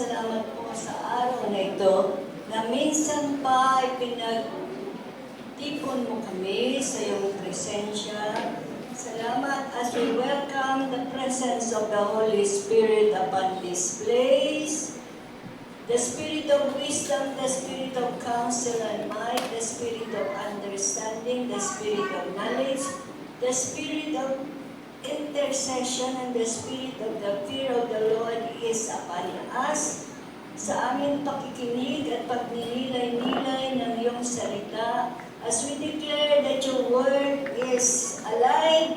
salamat po sa araw na ito na minsan pa ay pinagtipon mo kami sa iyong presensya. Salamat as we welcome the presence of the Holy Spirit upon this place. The Spirit of wisdom, the Spirit of counsel and might, the Spirit of understanding, the Spirit of knowledge, the Spirit of intercession, and the Spirit of the fear of the Lord is upon us. Sa aming pakikinig at pagninilay-nilay ng iyong salita, as we declare that your word is alive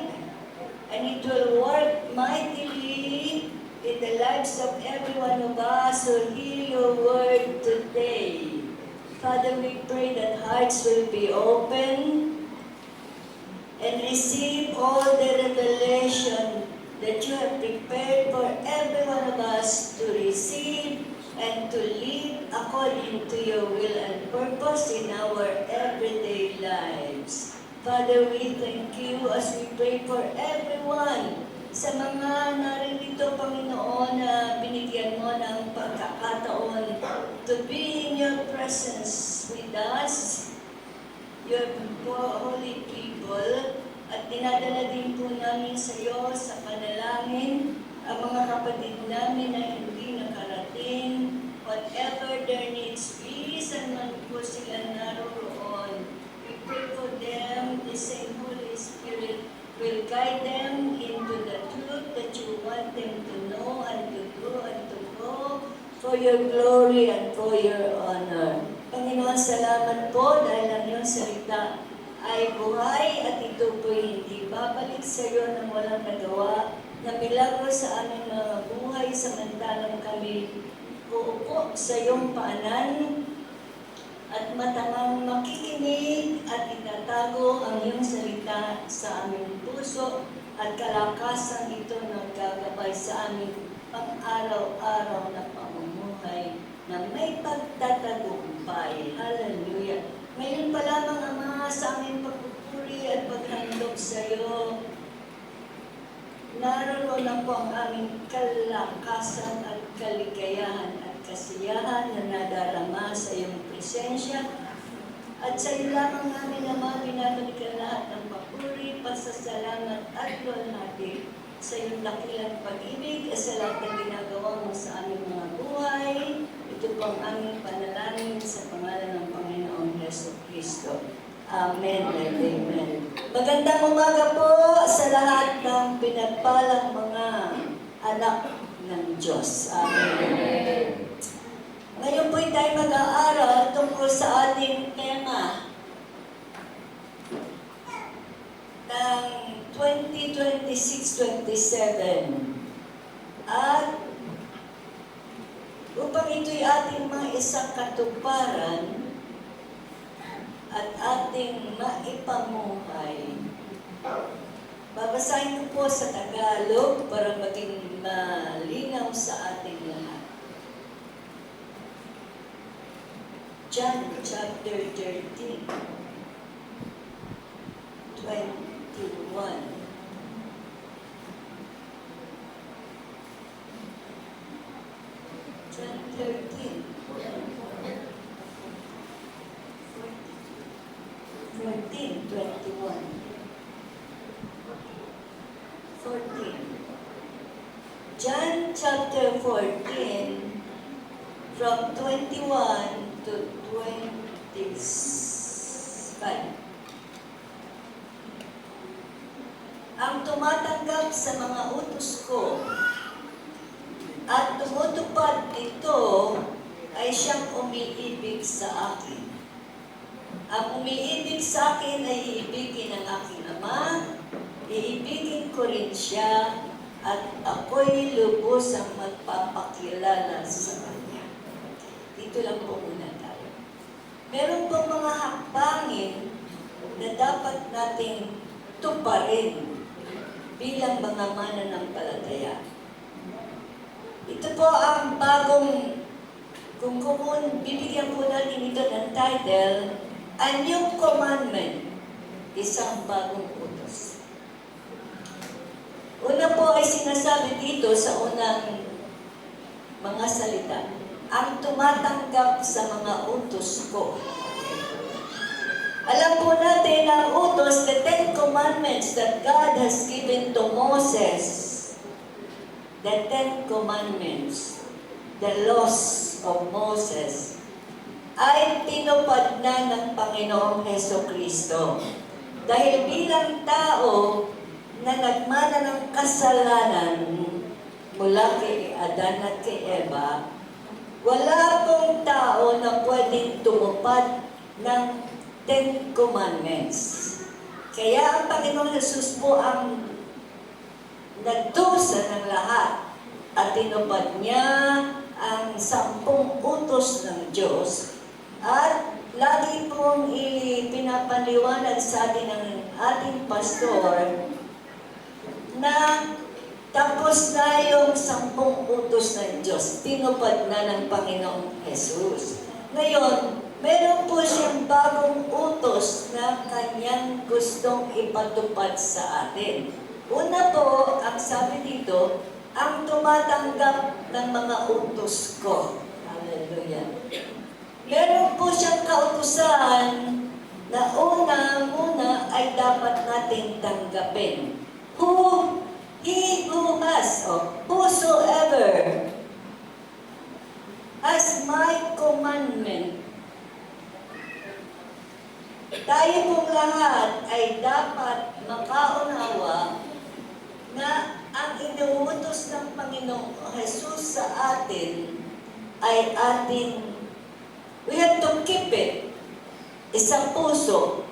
and it will work mightily in the lives of every one of us who hear your word today. Father, we pray that hearts will be open and receive all the revelation that you have prepared for every one of us to receive and to live according to your will and purpose in our everyday lives. Father, we thank you as we pray for everyone sa mga naririto, Panginoon, na binigyan mo ng pagkakataon to be in your presence with us, your holy people, at dinadala din po namin sa iyo sa panalangin ang mga kapatid namin na hindi nakarating, whatever their needs be, saan man po sila naroroon. We pray for them, the same Holy Spirit will guide them into the truth that you want them to know and to do and to go for your glory and for your honor. Panginoon, salamat po dahil ang iyong salita ay buhay at ito po hindi babalik sa iyo nang walang nagawa na milagro sa aming mga buhay samantalang kami uupo sa iyong paanan at matangang makikinig at itatago ang iyong salita sa aming puso at kalakasan ito naggagabay sa aming pang-araw-araw na pamumuhay na may pagtatagumpay. Hallelujah! Ngayon pa lamang, Ama, sa aming pagpupuri at paghandog sa iyo, naroon na po ang aming kalakasan at kaligayahan at kasiyahan na nadarama sa iyong presensya. At sa iyo lamang namin, Ama, binabalikan lahat ng papuri, pasasalamat at luwalhati sa iyong dakilang pag-ibig at sa lahat ng ginagawa mo sa aming mga buhay. Ito po ang aming panalangin sa pangalan ng Panginoong Yesu Cristo. Amen and amen. Magandang umaga po sa lahat ng pinagpalang mga anak ng Diyos. Amen. Ngayon po tayo mag-aaral tungkol sa ating tema ng 2026-27. At upang ito'y ating maisang katuparan at ating maipamuhay. Babasahin ko po sa Tagalog para maging malinaw sa ating lahat. John chapter 13, 21. John 13, 21. 14. John chapter 14, from 21 to 25. Ang tumatanggap sa mga utos ko at tumutupad nito ay siyang umiibig sa akin. Ang umiibig sa akin ay iibigin ng aking Ama, iibigin ko rin siya, at ako'y lubos ang magpapakilala sa Kanya. Dito lang po muna tayo. Meron pong mga hakbangin na dapat nating tuparin bilang mga mananampalataya. Ito po ang bagong, kung bibigyan po natin ito ng title, A New Commandment, isang bagong utos. Una po ay sinasabi dito sa unang mga salita ang tumatanggap sa mga utos ko. Alam po natin ang utos, the Ten Commandments that God has given to Moses. The Ten Commandments, the laws of Moses, ay tinupad na ng Panginoong Hesukristo. Dahil bilang tao na nagmana ng kasalanan mula kay Adan at kay Eva, wala pong tao na pwedeng tumupad ng Ten Commandments. Kaya ang Panginoong Jesus po ang nagdusa ng lahat at tinupad niya ang 10 utos ng Diyos at lagi pong pinapaliwanag sa atin ng ating pastor na tapos na yung 10 utos ng Diyos, tinupad na ng Panginoong Jesus. Ngayon, meron po siyang bagong utos na kanyang gustong ipatupad sa atin. Una po, ang sabi dito, ang tumatanggap ng mga utos ko. Hallelujah. Meron po siyang kautusan na muna ay dapat nating tanggapin. He who has, or whosoever has my commandment, tayo pong lahat ay dapat makaunawa na ang inuutos ng Panginoong Jesus sa atin ay we have to keep it, isang puso.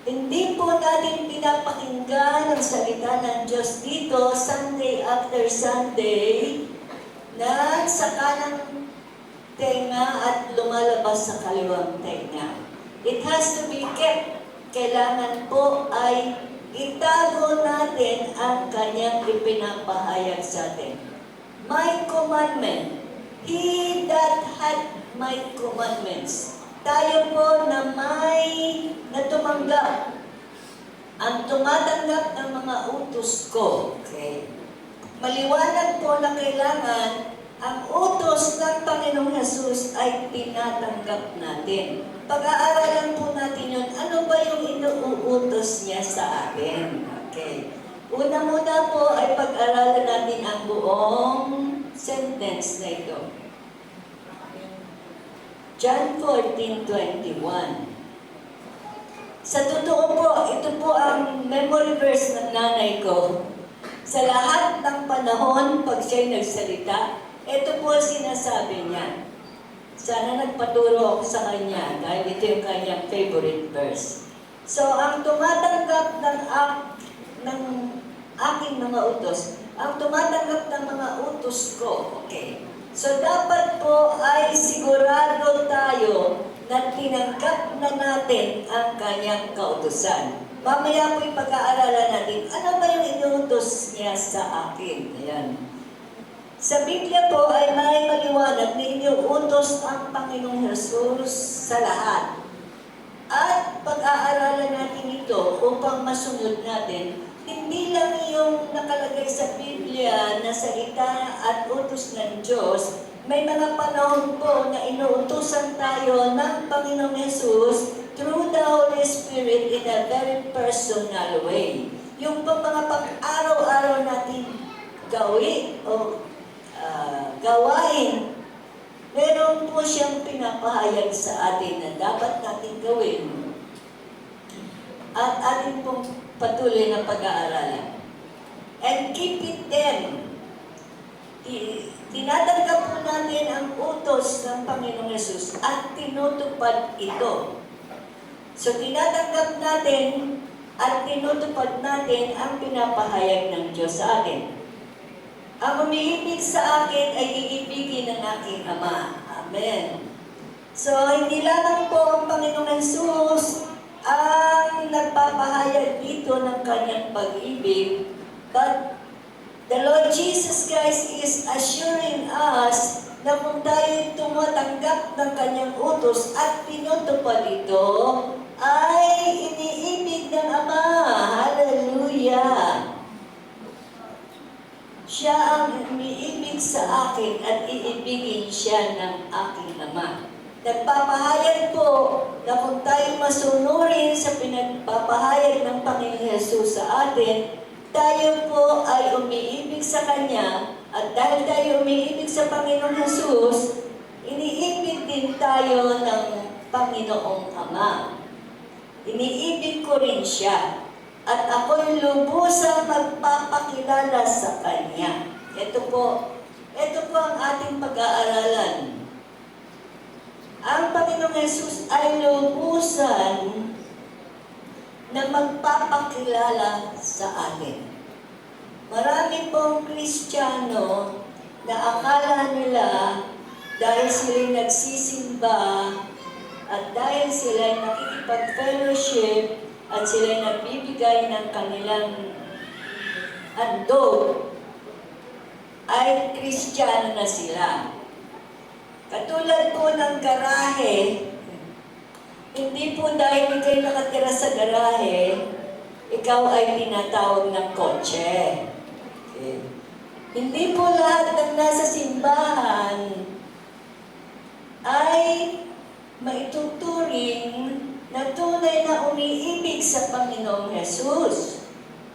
Hindi po natin pinapakinggan ang salita ng Diyos dito, Sunday after Sunday, na sa kanang tenga at lumalabas sa kaliwang tenga. It has to be kept. Kailangan po ay itago natin ang kanyang ipinapahayag sa atin. My commandment, he that had my commandments. Tayo po na tumanggap, ang tumatanggap ng mga utos ko. Okay. Maliwanag po na kailangan ang utos ng Panginoong Jesus ay tinatanggap natin. Pag-aaralan po natin yun, ano ba yung inuutos niya sa atin? Okay. Una-muna po ay pag-aralan natin ang buong sentence na ito. John 14:21. Sa totoo po, ito po ang memory verse ng nanay ko. Sa lahat ng panahon, pag siya'y nagsalita, ito po sinasabi niya. Sana nagpaturo ako sa kanya dahil ito yung kanyang favorite verse. So, ang tumatanggap ng aking mga utos, ang tumatanggap ng mga utos ko, okay. So, dapat po ay sigurado tayo na tinanggap na natin ang kanyang kautusan. Mamaya po yung pag-aaralan natin, ano ba yung inuutos niya sa akin? Ayan. Sa Biblia po ay may maliwanag na inuutos ang Panginoong Jesus sa lahat. At pag-aaralan natin ito upang masunod natin, hindi lang yung nakalagay sa Biblia na salita at utos ng Diyos, may mga panahon po na inuutusan tayo ng Panginoong Jesus through the Holy Spirit in a very personal way. Yung mga pang-araw-araw natin gawin o gawain, meron po siyang pinapahayag sa atin na dapat natin gawin at atin pong patuloy na pag-aaralan. And keep it then. Tinatanggap po natin ang utos ng Panginoong Jesus at tinutupad ito. So tinatanggap natin at tinutupad natin ang pinapahayag ng Diyos sa atin. Ang umiibig sa akin ay iibigin ng aking Ama. Amen. So hindi lamang po ang Panginoong Jesus ang nagpapahayag dito ng kanyang pag-ibig, but the Lord Jesus Christ is assuring us na kung tayo tumatanggap ng kanyang utos at tinutupad ito, ay iniibig ng Ama. Hallelujah! Siya ang umiibig sa akin at iibigin siya ng aking Ama. Nagpapahayag po na kung tayo masunurin sa pinagpapahayag ng Panginoon Hesus sa atin, tayo po ay umiibig sa Kanya, at dahil tayo umiibig sa Panginoong Hesus, iniibig din tayo ng Panginoong Ama. Iniibig ko rin siya, at ako'y lubusang magpapakilala sa Kanya. Ito po ang ating pag-aaralan. Ang Panginoong Hesus ay lubusan na magpapakilala sa atin. Marami pong Kristiyano na akala nila dahil sila'y nagsisimba at dahil sila'y nakikipag-fellowship at sila'y nagbibigay ng kanilang handog, ay Kristiyano na sila. Katulad po ng garahe, hindi po dahil ikay nakatira sa garahe, ikaw ay tinatawag ng kotse. Okay. Hindi po lahat ng nasa simbahan ay maituturing na tunay na umiibig sa Panginoong Hesus.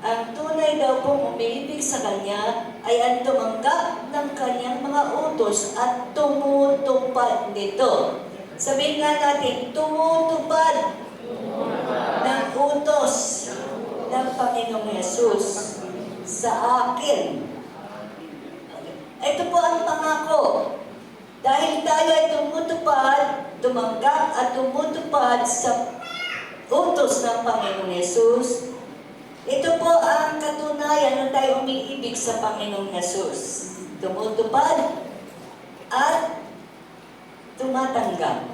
Ang tunay daw pong umiibig sa Kanya ay ang tumanggap ng Kanyang mga utos at tumutupad nito. Sabihin nga natin, tumutupad ng utos ng Panginoong Hesus sa akin. Ito po ang pangako. Dahil tayo ay tumutupad, tumanggap at tumutupad sa utos ng Panginoong Hesus, ito po ang katunayan na tayo umiibig sa Panginoong Hesus. Tumutupad at tumatanggap.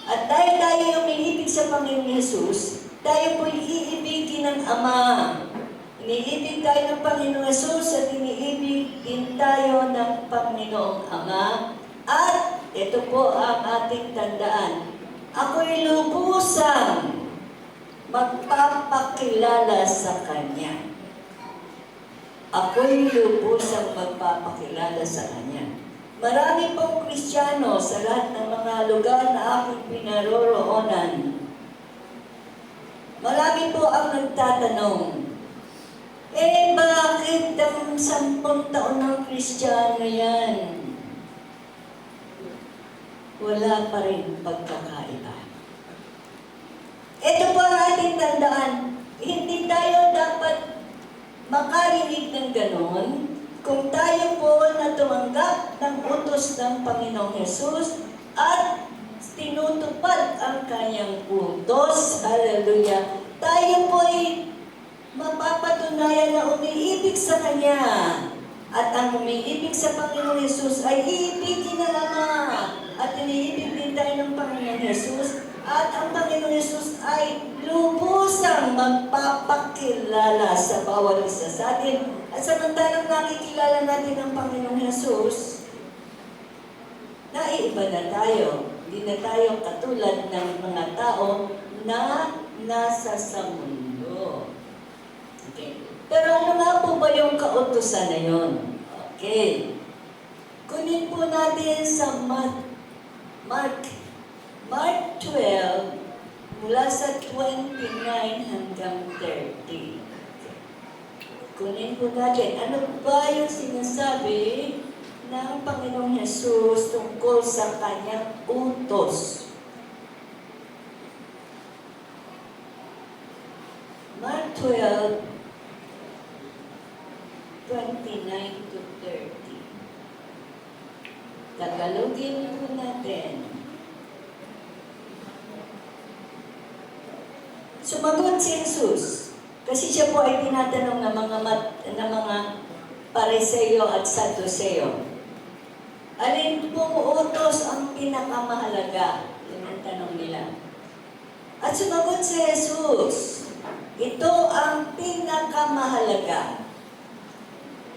At dahil tayo umiibig sa Panginoong Hesus, tayo po iibigin ng Ama. Iniibig tayo ng Panginoong Hesus at iniibig din tayo ng Panginoong Ama. At ito po ang ating tandaan. Ako'y lubusang magpapakilala sa Kanya. Ako'y lubusang magpapakilala sa Kanya. Marami pong Kristiyano sa lahat ng mga lugar na aking pinaroroonan. Marami po ang nagtatanong, bakit ang 10 taon ng Kristiyano yan? Wala pa rin pagkakaiba. Ito po ang ating tandaan. Hindi tayo dapat makarinig ng ganon kung tayo po na tumanggap ng utos ng Panginoong Hesus at tinutupad ang Kanyang utos. Hallelujah! Tayo po ay mapapatunayan na umiibig sa Kanya. At ang umiibig sa Panginoong Hesus ay iibigin na naman. At iniibig din tayo ng Panginoong Hesus. At ang Panginoong Hesus ay lubusang magpapakilala sa bawat isa sa atin. At samantalang nakikilala natin ang Panginoong Hesus, naiiba na tayo. Hindi na tayo katulad ng mga tao na nasa sa mundo. Okay. Pero ano nga po ba yung kautusan na yun? Okay. Kunin po natin sa Mark 12, mula sa 29 hanggang 30. Kunin po natin, ano ba yung sinasabi ng Panginoong Hesus tungkol sa Kanyang utos? Mark 12, 29 to 30. Tagalogin po natin. Sumagot si Jesus, kasi siya po ay tinatanong ng mga Pariseo at Saduseo. Alin pong utos ang pinakamahalaga? Yun ang tanong nila. At sumagot si Jesus, ito ang pinakamahalaga.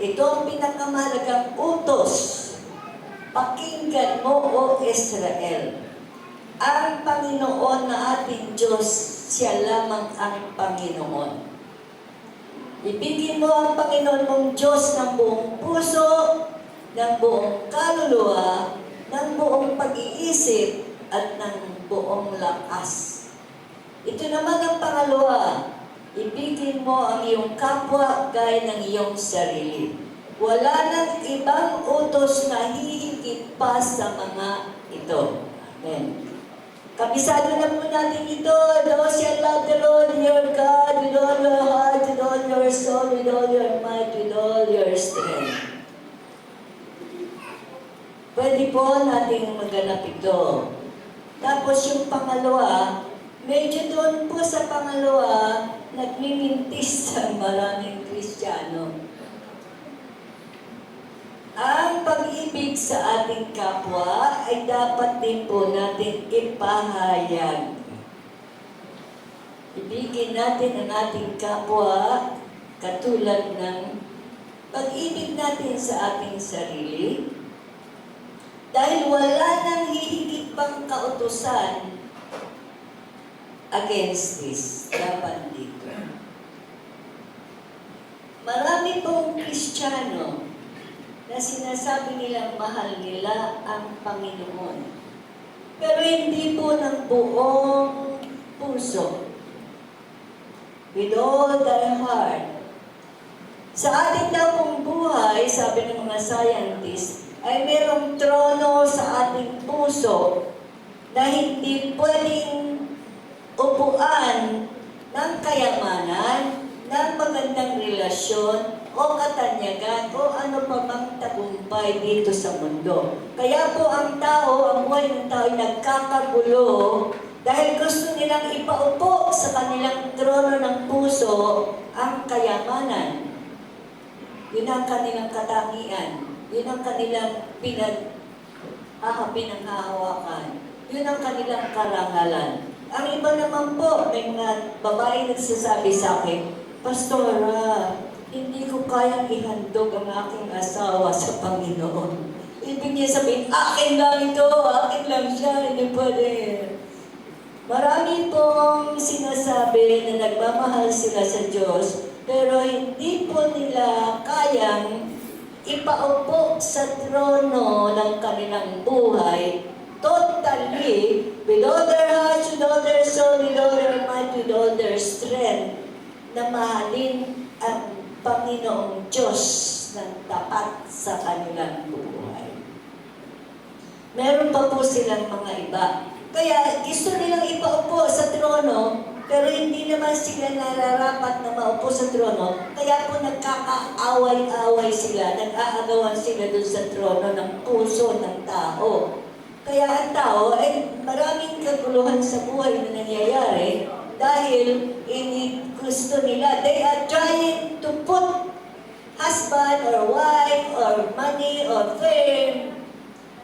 Ito ang pinakamahalagang utos. Pakinggan mo, O Israel. Ang Panginoon na ating Diyos, siya lamang ang Panginoon. Ibigin mo ang Panginoon mong Diyos ng buong puso, ng buong kaluluwa, ng buong pag-iisip, at ng buong lakas. Ito naman ang pangalawa, ibigin mo ang iyong kapwa gaya ng iyong sarili. Wala nang ibang utos na hihigit pa sa mga ito. Amen. Kabisado na po natin ito. Thou shalt love the Lord your God with all your heart, with all your soul, with all your might, with all your strength. Pwede po natin maganap ito. Tapos yung pangalawa, medyo doon po sa pangalawa, nagmimintis ang maraming Kristiyano. Ang pag-ibig sa ating kapwa ay dapat din po natin ipahayag. Ibigin natin ang ating kapwa katulad ng pag-ibig natin sa ating sarili. Dahil wala nang hihigit pang kautusan against this. Dapat dito. Marami pong Kristiyano na sinasabi nilang mahal nila ang Panginoon. Pero hindi po ng buong puso. With all their heart. Sa ating daw pong buhay, sabi ng mga scientists, ay mayroong trono sa ating puso na hindi pwedeng upuan ng kayamanan, ng magandang relasyon, o katanyagan, o ano pa mang tagumpay dito sa mundo. Kaya po ang tao, ang buhay ng tao ay nagkakagulo dahil gusto nilang ipaupo sa kanilang trono ng puso ang kayamanan. Yun ang kanilang katangian. Yun ang kanilang pinanghahawakan. Yun ang kanilang karangalan. Ang iba naman po, may mga babae nagsasabi sa akin, Pastora, hindi ko kayang ihandog ang aking asawa sa Panginoon. Ibig niya sabihin, akin lang ito, akin lang siya, hindi pwede. Marami pong sinasabi na nagmamahal sila sa Diyos, pero hindi po nila kayang ipaupo sa trono ng kanilang buhay totally, with all their hearts, with all their soul, with all their might, with all their strength, na mahalin ang Panginoong Diyos ng tapat sa kanilang buhay. Meron pa po silang mga iba. Kaya gusto nilang ipaupo sa trono, pero hindi naman sila nararapat na maupo sa trono. Kaya po nagkakaaway-away sila, nag-aagawan sila dun sa trono ng puso ng tao. Kaya ang tao ay maraming kaguluhan sa buhay na nangyayari dahil gusto nila, they are trying to put husband or wife or money or fame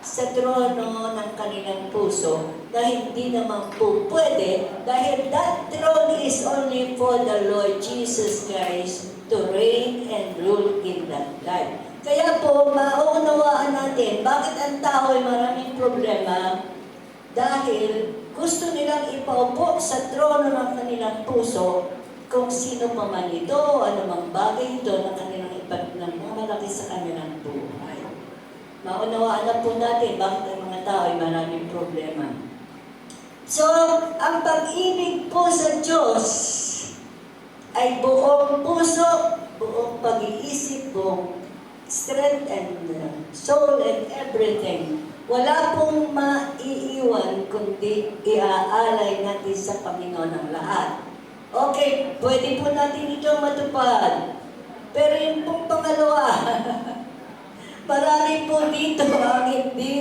sa trono ng kanilang puso na hindi naman po pwede dahil that throne is only for the Lord Jesus Christ to reign and rule in that life. Kaya po, mauunawaan natin bakit ang tao ay maraming problema dahil gusto nilang ipaupo sa trono ng kanilang puso kung sino pa man ito, anumang bagay ito na kanilang ipagmalaki sa kanilang buhay. Maunawaan na po natin bakit ang mga tao ay maraming problema. So, ang pag-ibig po sa Diyos ay buong puso, buong pag-iisip, buong strength and soul and everything. Wala pong maiiwan kundi iaalay natin sa Panginoon ang lahat. Okay, pwede po natin ito matupad. Pero yung pong pangalawa, marami po dito ang hindi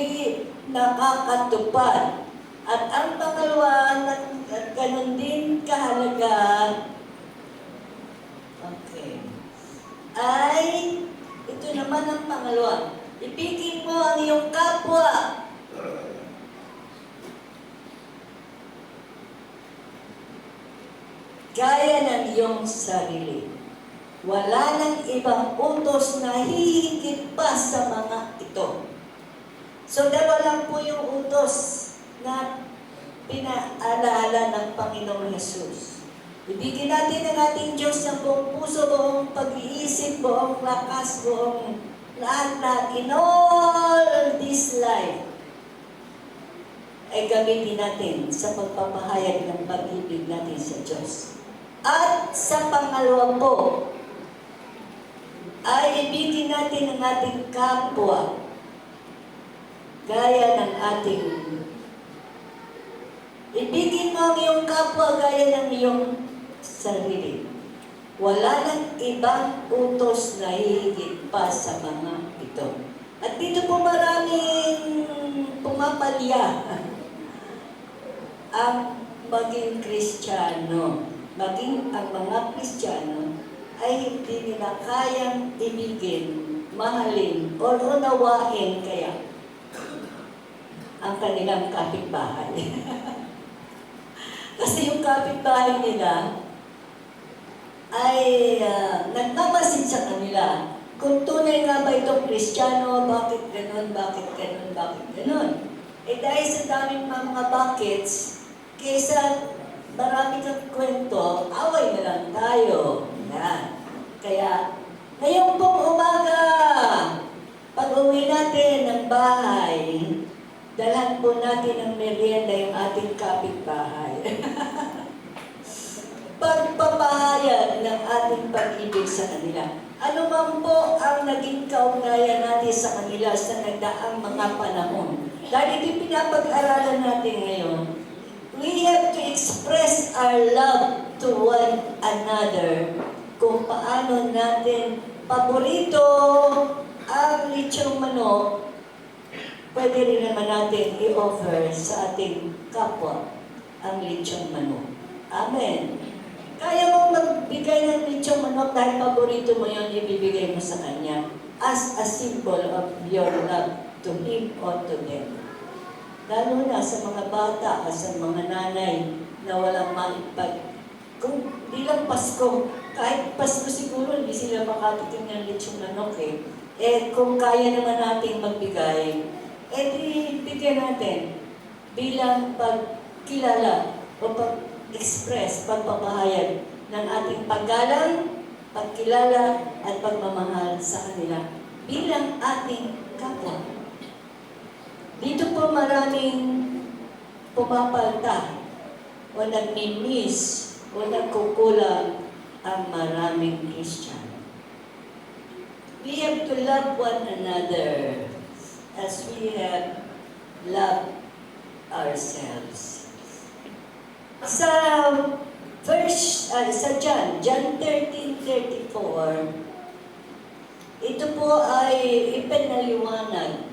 nakakatupad. At ang pangalawa, at ganun din kahalaga, okay, ay ito naman ang pangalawa. Ibigin mo ang iyong kapwa. Gaya ng iyong sarili. Wala nang ibang utos na hihigit pa sa mga ito. So, dalawa lang po yung utos na pinaalaala ng Panginoong Jesus. Ibigin natin ang ating Diyos ng buong puso, buong pag-iisip, buong lakas, buong lahat in all this life ay gamitin natin sa pagpapahayag ng pag-ibig natin sa Diyos. At sa pangalawa po, ay ibigin natin ang ating kapwa gaya ng ating ibigin mo ang iyong kapwa gaya ng iyong sarili. Wala nang ibang utos na hihigit pa sa mga ito. At dito po maraming pumapalya ang maging Kristiyano. Maging ang mga Kristiyano ay hindi nila kayang ibigin, mahalin, o unawain kaya ang kanilang kapitbahay. Kasi yung kapitbahay nila ay nagmamasid sa kanila. Kung tunay nga ba itong Kristiyano, bakit ganun, bakit ganun, bakit ganun? Eh dahil sa daming mga bakits, kaysa marami kang kwento, away na lang tayo. Yan. Kaya, ngayong pong umaga, pag-uwi natin ng bahay, dalhan po natin ng merienda yung ating kapitbahay. Pagpapahayag ng ating pag-ibig sa kanila. Ano man po ang naging kaugnayan natin sa kanila sa nagdaang mga panahon. Dahil ito pinapag-aralan natin ngayon, we have to express our love to one another. Kung paano natin paborito ang lechong manok, pwede rin naman natin i-offer sa ating kapwa ang lechong manok. Amen. Kaya mo magbigay ng lechong manok dahil paborito mo yun, ibibigay mo sa kanya as a symbol of your love to him or to them. Lalo na sa mga bata at sa mga nanay na walang maipag. Kung di lang Pasko, kahit Pasko siguro hindi sila makatikim ng lechong manok eh. Eh kung kaya naman natin magbigay, eh di bigyan natin bilang pagkilala o pag-express, pagpapahayag ng ating paggalang, pagkilala at pagmamahal sa kanila bilang ating kapwa. Dito po maraming pumapalta o nagmimiss o nagkukulang ang maraming Christian. We have to love one another as we have loved ourselves. Sa John 13:34, ito po ay ipinaliwanag.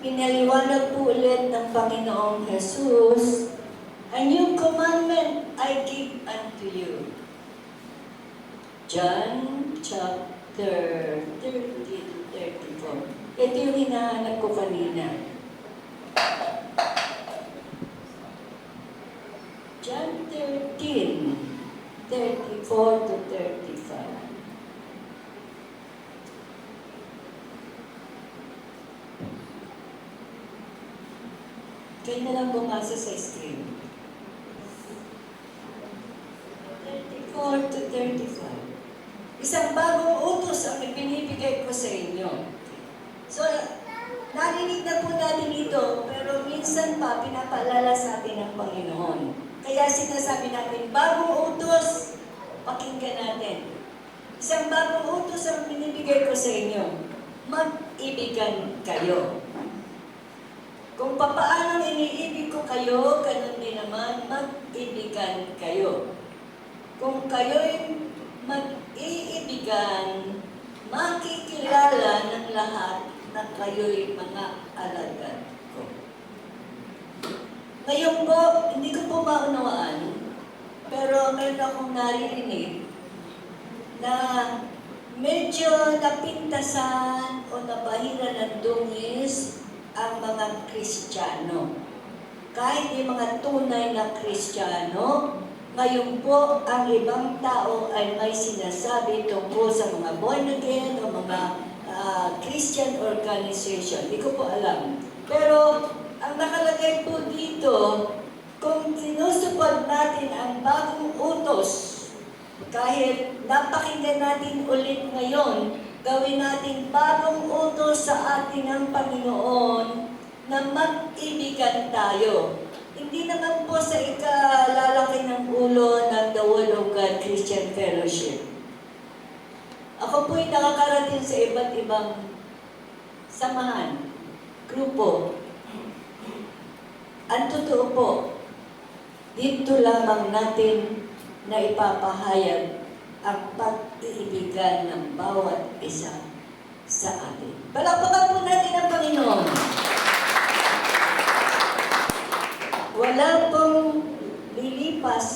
Pinaliwanag po ulit ng Panginoong Jesus, a new commandment I give unto you. John chapter 13:34. Ito yung hinahanap ko kanina. John 13:34 to 35. Kayo na lang bumasa sa screen. 34 to 35. Isang bagong utos ang ibinibigay ko sa inyo. So, narinig na po natin ito, pero minsan pa pinapaalala sa atin ng Panginoon. Kaya sinasabi natin, bagong utos, pakinggan natin. Isang bagong utos ang binibigay ko sa inyo. Mag-ibigan kayo. Kung papaano iniibig ko kayo, ganun din naman, mag-ibigan kayo. Kung kayo'y mag-iibigan, makikilala ng lahat na kayo'y mga alagad ko. Ngayon po, hindi ko po maunawaan, pero meron akong naririnig na medyo napintasan o nabahiran ng dungis ang mga Kristiyano. Kahit yung mga tunay na Kristiyano, ngayon po ang ibang tao ay may sinasabi tungkol sa mga born again o mga Christian organization. Hindi ko po alam. Pero ang nakalagay po dito Kung sinusupod natin ang bagong utos, kahit napakinggan natin ulit ngayon, gawin natin bagong utos sa atin ng Panginoon na mag-ibigan tayo. Hindi naman po sa ikalalaki ng ulo ng The Word of God Christian Fellowship. Ako po'y nakakarating sa iba't ibang samahan, grupo. Ang totoo po, dito lamang natin na ipapahayag ang pag-iibigan ng bawat isa sa atin. Palakpakan po natin ang Panginoon. Wala pong lilipas,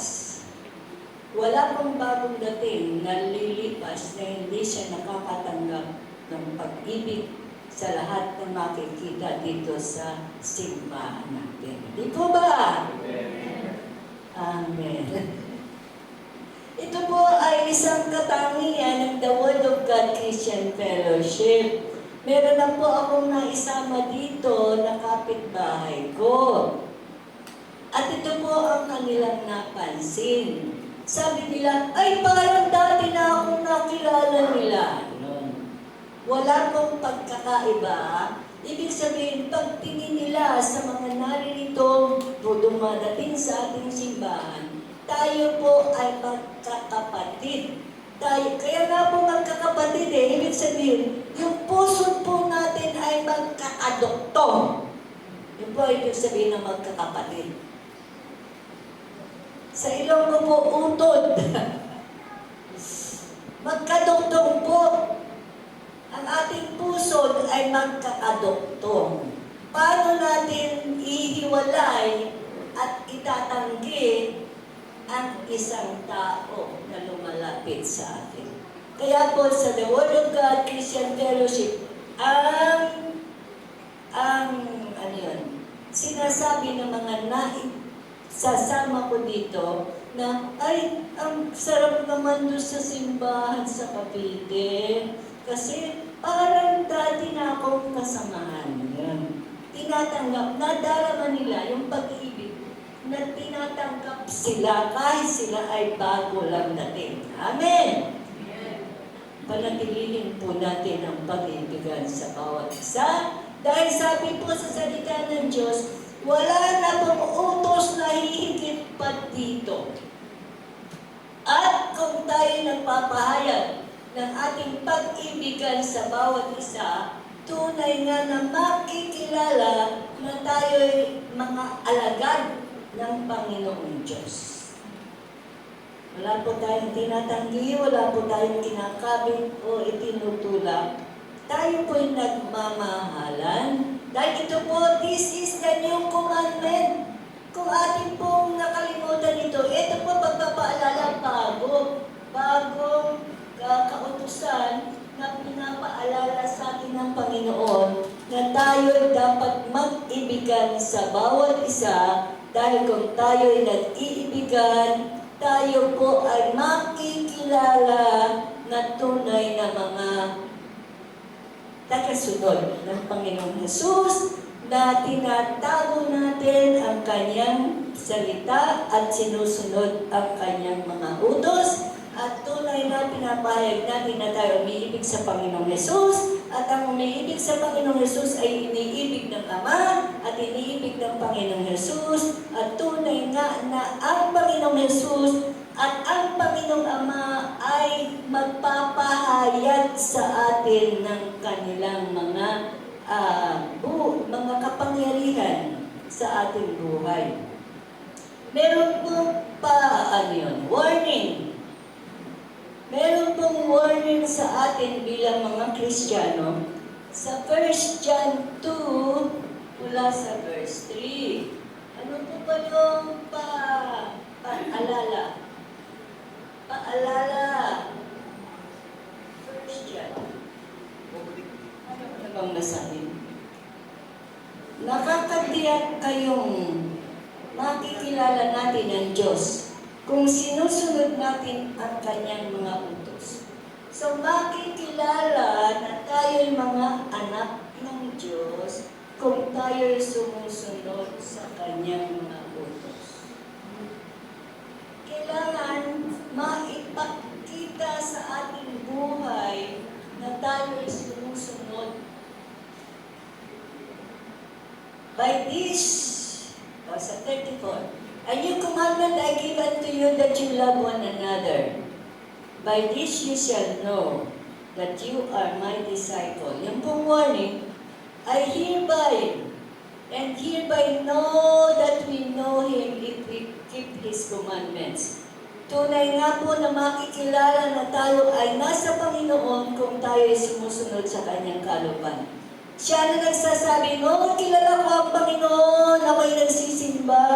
wala pong bagong dating na lilipas na hindi siya nakakatanggap ng pag-ibig sa lahat ng makikita dito sa simbahan natin. Di po ba? Amen. Ito po ay isang katangian ng The Word of God Christian Fellowship. Meron na po akong naisama dito na kapitbahay ko. At ito po ang kanilang napansin. Sabi nila, ay parang dati na akong nakilala nila. Wala pong pagkakaiba. Ibig sabihin, pagtingin nila sa mga naririto dumadating sa ating simbahan, tayo po ay magkakapatid. Kaya nga po magkakapatid ibig sabihin, yung puso po natin ay magkakadokto. Yun po ibig sabihin ng magkakapatid. Sa ilong ko po, utod. Magkadoktong po. Ang ating puso ay magkakadoktong. Paano natin ihiwalay at itatanggi ang isang tao na lumalapit sa atin? Kaya po sa The Word of God Christian Fellowship, sinasabi ng mga sasama ko dito na, ay, ang sarap naman doon sa simbahan sa Cavite. Kasi parang dati na akong kasamahan. Yan. Tinatanggap, nadarama nila yung pag-ibig na tinatanggap sila kahit sila ay bago lang natin. Amen! Panatilihin po natin ang pag-ibigan sa bawat isa. Dahil sabi po sa salita ng Diyos, wala na pong utos na hihigit pa dito. At kung tayo nagpapahayag ng ating pag-ibigan sa bawat isa, tunay nga na makikilala na tayo'y mga alagad ng Panginoong Diyos. Wala po tayong tinatanggi, wala po tayong kinakabit o itinutulak. Tayo po'y nagmamahalan. Dahil ito po, this is the new commandment. Kung ating pong nakalimutan ito, ito po pagpapaalala bagong kautusan na pinapaalala sa atin ng Panginoon na tayo dapat mag-ibigan sa bawat isa dahil kung tayo ay nag-iibigan, tayo po ay makikilala na tunay na mga tagasunod ng Panginoong Hesus na tinatago natin ang kanyang salita at sinusunod ang kanyang mga utos at tunay na pinapahayag natin na tayo umiibig sa Panginoong Hesus at ang umiibig sa Panginoong Hesus ay iniibig ng Ama at iniibig ng Panginoong Hesus at tunay nga na ang Panginoong Hesus at ang Panginoong Ama ay magpapahayag sa atin ng kanilang mga kapangyarihan sa ating buhay. Meron po warning. Meron pong warning sa atin bilang mga Kristiyano sa 1 John 2 mula sa verse 3. Ano po ba yung paalala? Paalala. 1 John. Ano bang nasabi? Nakakatiyak kayong makikilala natin ang Diyos kung sinusunod natin ang kanyang mga utos. So makikilala na tayo'y mga anak ng Diyos kung tayo'y sumusunod sa kanyang mga utos. kailangan maipakita sa ating buhay na tayo ay sumusunod. By this, sa 34, a new commandment I give unto you, that you love one another. By this you shall know that you are my disciple. Yung pong warning, I hereby know that we know Him if we keep His commandments. Tunay nga po na makikilala na tayo ay nasa Panginoon kung tayo ay sumusunod sa Kanyang kalooban. Siya na nagsasabi, kilala ko ang Panginoon, ako'y nagsisimba.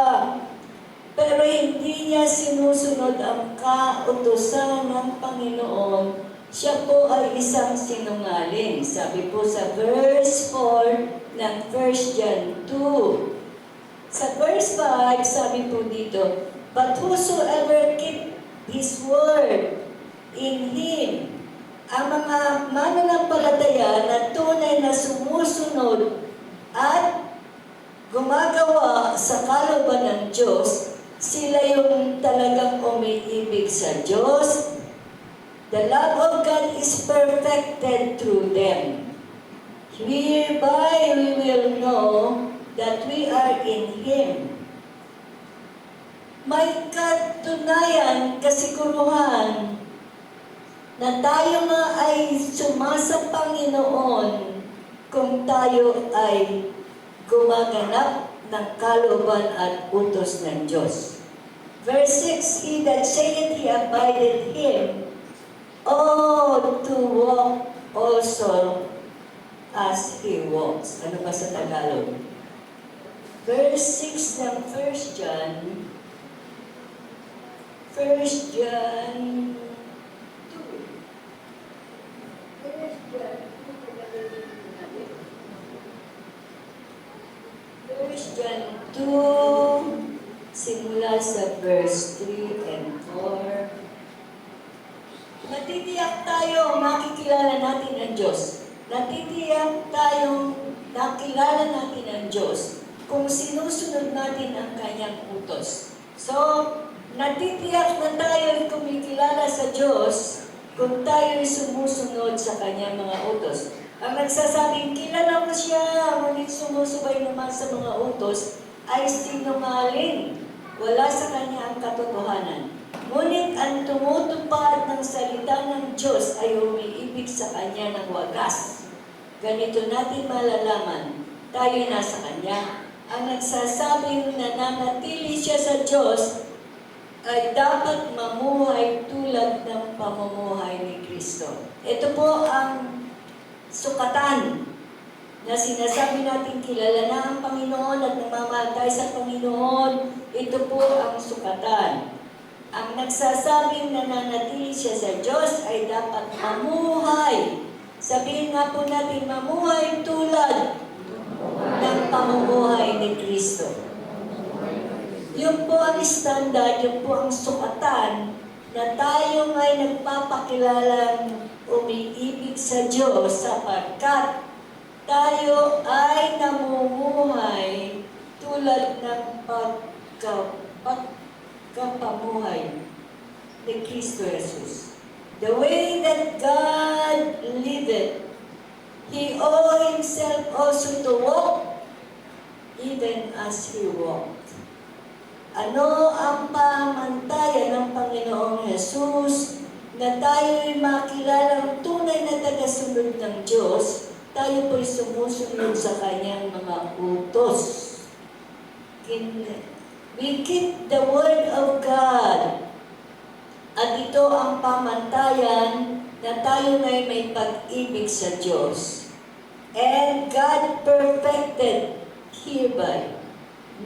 Pero hindi niya sinusunod ang kautusan ng Panginoon. Siya po ay isang sinungaling. Sabi po sa verse 4 ng 1 John 2. Sa verse 5, sabi po dito, but whosoever keep His word in Him, ang mga mananampalataya na tunay na sumusunod at gumagawa sa kalooban ng Diyos, sila yung talagang umiibig sa Diyos. The love of God is perfected through them. Hereby we will know that we are in Him. May katunayan, kasiguruhan, na tayo nga ay sumasa Panginoon kung tayo ay gumaganap ng kalooban at utos ng Diyos. Verse 6, he that saith he abideth Him, ought to walk also as He walks. Ano ba sa Tagalog? Verse 6 ng 1 John, 1 John 2, simula sa verse 3 and 4. Natitiyak tayo, makikilala natin ang Diyos. Natitiyak tayong nakilala natin ang Diyos kung sinusunod natin ang Kanyang utos. So, natitiyak na tayo kumikilala sa Diyos kung tayo sumusunod sa Kanyang mga utos. Ang nagsasabing, kilala ko siya, ngunit sumusubay naman sa mga utos, ay sinungaling. Wala sa Kanya ang katotohanan. Ngunit ang tumutupad ng salita ng Diyos ay umiibig sa Kanya ng wagas. Ganito natin malalaman, tayo nasa Kanya. Ang nagsasabing nananatili siya sa Diyos ay dapat mamuhay tulad ng pamumuhay ni Kristo. Ito po ang sukatan na sinasabi natin kilala na ang Panginoon at namamahal tayo sa Panginoon. Ito po ang sukatan. Ang nagsasabing nananatili siya sa Diyos ay dapat mamuhay. Sabihin nga po natin, mamuhay tulad ng pamumuhay ni Kristo. Yun po ang standard, yun po ang sukatan na tayo ay nagpapakilalang umiibig sa Diyos sapagkat tayo ay namumuhay tulad ng pagkapamuhay ni Kristo Jesus. The way that God lived, He owed Himself also to walk even as He walked. Ano ang pamantayan ng Panginoong Jesus na tayo'y makilalang tunay na tagasunod ng Diyos, tayo po'y sumusunod sa Kanyang mga utos. We keep the Word of God. At ito ang pamantayan na tayo nga'y may pag-ibig sa Diyos. And God perfected hereby,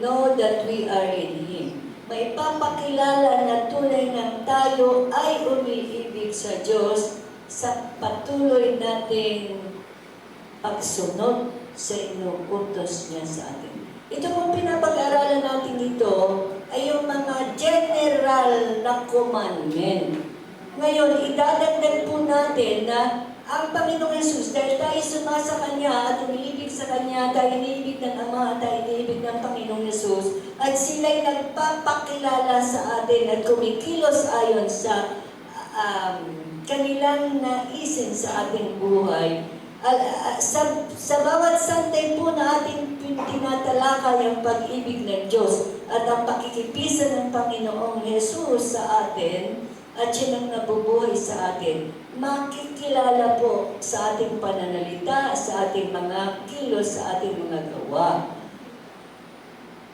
know that we are in Him. May papakilala na tunay ng tayo ay umiibig sa Diyos sa patuloy nating pagsunod sa inuutos niya sa atin. Ito pong pinapag-aralan natin ito ay yung mga general na commandment. Ngayon, idadagdag po natin na ang Panginoong Yesus, dahil tayo sumasa Kanya at umiibig sa Kanya, tayo iniibig ng Ama at tayo iniibig ng Panginoong Yesus, at sila'y nagpapakilala sa atin at kumikilos ayon sa kanilang naisin sa ating buhay. Sa bawat santay po na ating tinatalakay ang pag-ibig ng Diyos at ang pakikipisan ng Panginoong Jesus sa atin at siya nang nabubuhay sa atin, makikilala po sa ating pananalita, sa ating mga kilos, sa ating mga gawa.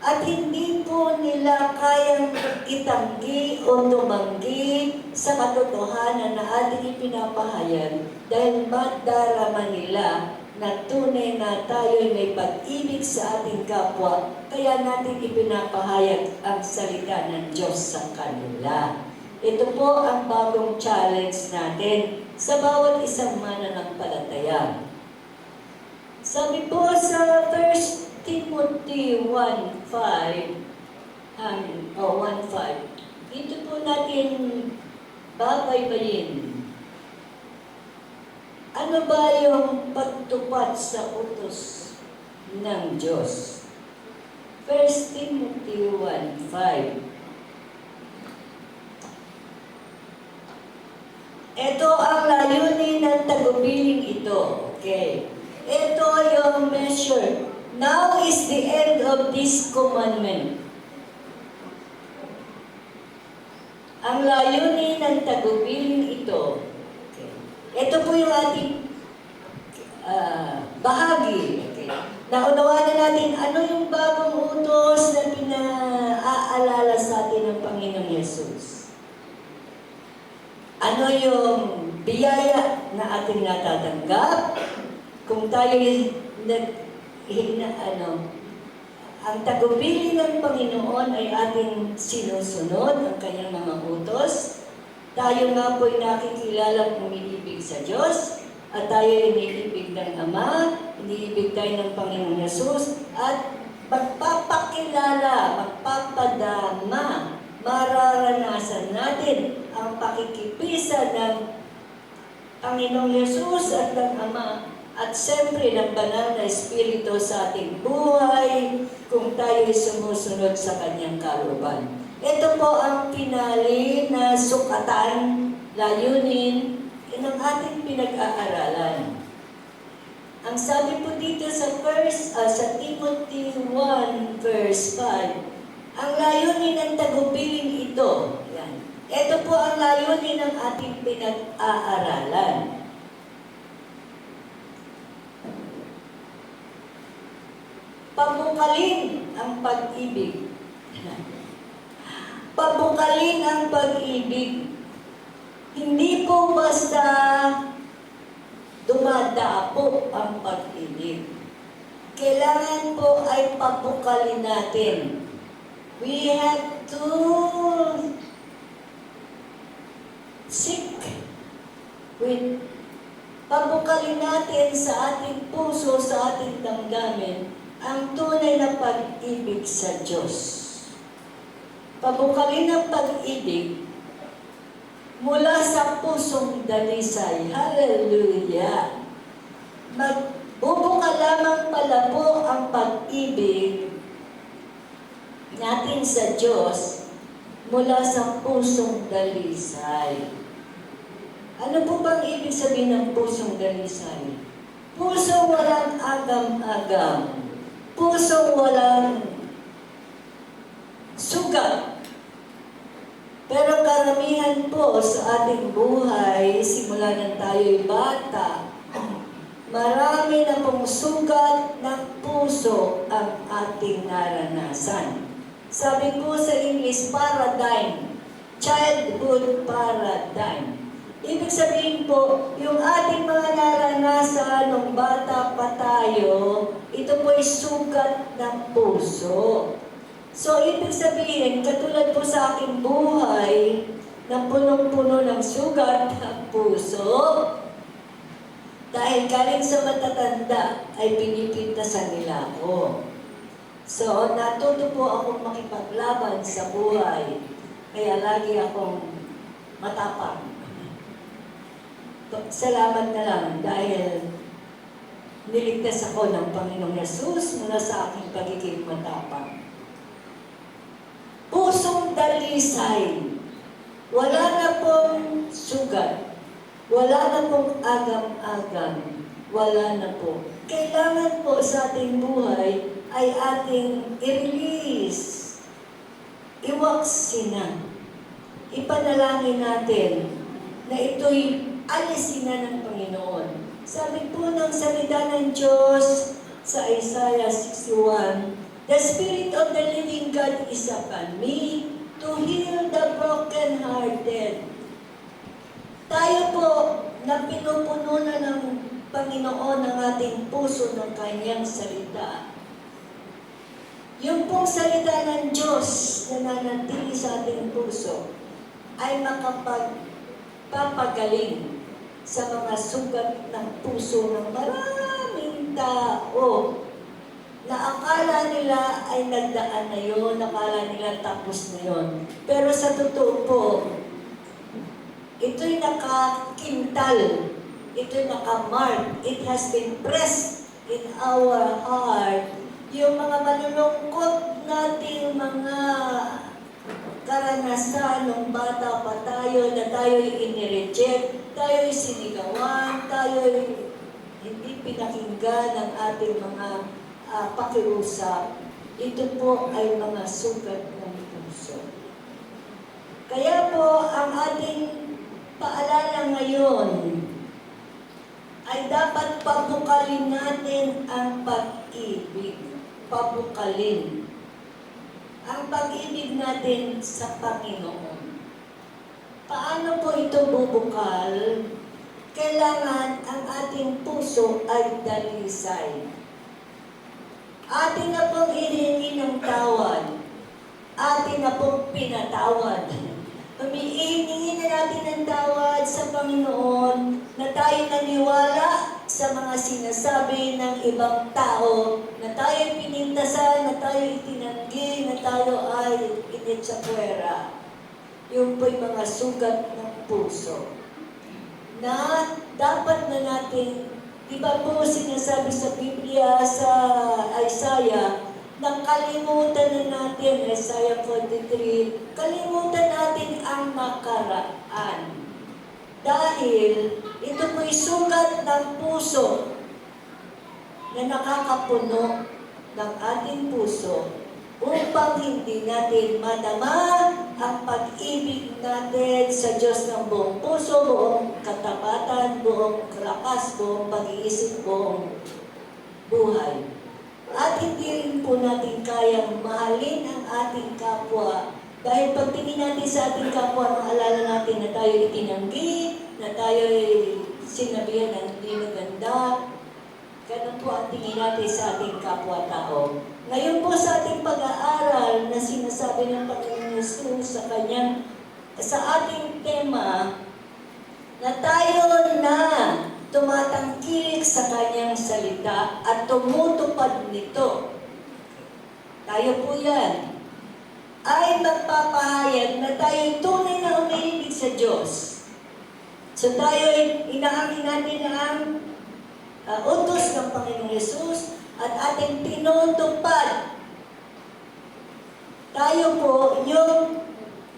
At hindi po nila kayang itanggi o tumanggi sa katotohanan na ating ipinapahayag dahil madarama nila na tunay na tayo'y may pag-ibig sa ating kapwa, kaya natin ipinapahayag ang salita ng Diyos sa kanila. Ito po ang bagong challenge natin sa bawat isang mananampalataya. Sabi po sa 1 Timothy 1:5, 1:5. Dito po natin babaybayin. Ano ba yung pagtupad sa utos ng Diyos? 1 Timothy 1:5. Ito ang layunin ng tagubiling ito. Okay. Ito yung measure. Now is the end of this commandment. Ang layunin ng tagubiling ito. Okay. Ito po yung ating bahagi. Okay. Naunawanan natin ano yung bagong utos na pinaalala sa atin ng Panginoong Yesus. Ano yung biyaya na ating natatanggap kung tayo ang tagubilin ng Panginoon ay ating sinusunod ang kanyang mga utos. Tayo nga po'y nakikilala umiibig sa Diyos at tayo iniibig ng Ama, iniibig tayo ng Panginoong Yesus at magpapakilala, magpapadama, mararanasan natin ang pakikipisa ng Panginoong Yesus at ng Ama at siyempre ng banal na Espiritu sa ating buhay kung tayo'y sumusunod sa kanyang kalooban. Ito po ang pinali na sukatan, layunin ng ating pinag-aaralan. Ang sabi po dito sa Timothy 1 verse 5, ang layunin ng tagubilin ito. Yan. Ito po ang layunin ng ating pinag-aaralan. Pabukalin ang pag-ibig. Pabukalin ang pag-ibig. Hindi po basta dumadapo ang pag-ibig. Kailangan po ay pabukalin natin. We have to seek with pabukalin natin sa ating puso, sa ating damdamin ang tunay na pag-ibig sa Diyos. Pabukalin ang pag-ibig mula sa pusong dalisay. Hallelujah! Magbubuka lamang pala po ang pag-ibig natin sa Diyos mula sa pusong dalisay. Ano po bang ibig sabihin ng pusong dalisay? Pusong walang agam-agam. Pusong walang sugat. Pero karamihan po sa ating buhay, simula nang tayo'y bata, marami na pong sugat ng puso ang ating naranasan. Sabi po sa English, paradigm, childhood paradigm. Ibig sabihin po, yung ating mga naranasan nung bata pa tayo, ito po'y sugat ng puso. So, ibig sabihin, katulad po sa aking buhay, na punong-puno ng sugat ng puso, dahil galing sa matatanda, ay pinipintasan nila ako. So, natuto po akong makipaglaban sa buhay, kaya lagi akong matapang. Salamat na lang dahil niligtas ako ng Panginoong Yesus mula sa aking pagiging matapang. dalisay. Wala na pong sugat. Wala na pong agam-agam. Wala na po. Kailangan po sa ating buhay ay ating i-release. Iwaksin na. Ipanalangin natin na ito'y alisin na ng Panginoon. Sabi po ng salita ng Diyos sa Isaiah 61, "The Spirit of the living God is upon me to heal the brokenhearted." Tayo po na pinupuno na ng Panginoon ang ating puso ng Kanyang salita. Yung pong salita ng Diyos na nanatili sa ating puso ay makapagpapagaling sa mga sugat ng puso ng maraming tao na akala nila ay nagdaan na yun, akala nila tapos na yun. Pero sa totoo po, ito'y nakakintal, ito'y nakamark, it has been pressed in our heart. Yung mga malulungkot nating mga karanasan nung bata pa tayo, na tayo'y inireject, tayo'y sinigawan, tayo'y hindi pinakinggan ng ating mga pakiusap. Ito po ay mga sugat ng puso. Kaya po, ang ating paalala ngayon ay dapat pabukalin natin ang pag-ibig. Pabukalin ang pag-ibig natin sa Panginoon. Paano po ito bubukal? Kailangan ang ating puso ay dalisay. Atin na pong hinihingi ng tawad. Atin na pong pinatawad. Humihingi na natin ng tawad sa Panginoon na tayo naniwala sa mga sinasabi ng ibang tao, na tayo pinintasan, na tayo itinanggi, na tayo ay initsapwera. Yung po'y mga sugat ng puso na dapat na natin, di ba po sinasabi sa Biblia, sa Isaiah, na kalimutan na natin, Isaiah 43, kalimutan natin ang nakaraan. Dahil ito po'y sugat ng puso na nakakapuno ng ating puso upang hindi natin madama ang pag-ibig natin sa Diyos ng buong puso, buong katapatan, buong lakas, buong pag-iisip, buong buhay. At hindi rin po natin kayang mahalin ang ating kapwa. Dahil pag tingin natin sa ating kapwa, maalala natin na tayo itinanggi, na tayo sinabihan na hindi maganda. Ganun po ang tingin natin sa ating kapwa-tao. Ngayon po sa ating pag-aaral na sinasabi ng Panginoon Jesus sa ating tema, na tayo na tumatangkilik sa Kanyang salita at tumutupad nito. Tayo po yan ay magpapahayag na tayo tunay na umiibig sa Diyos. So tayo inaangkin natin ang utos ng Panginoong Yesus at ating tinutupad. Tayo po yung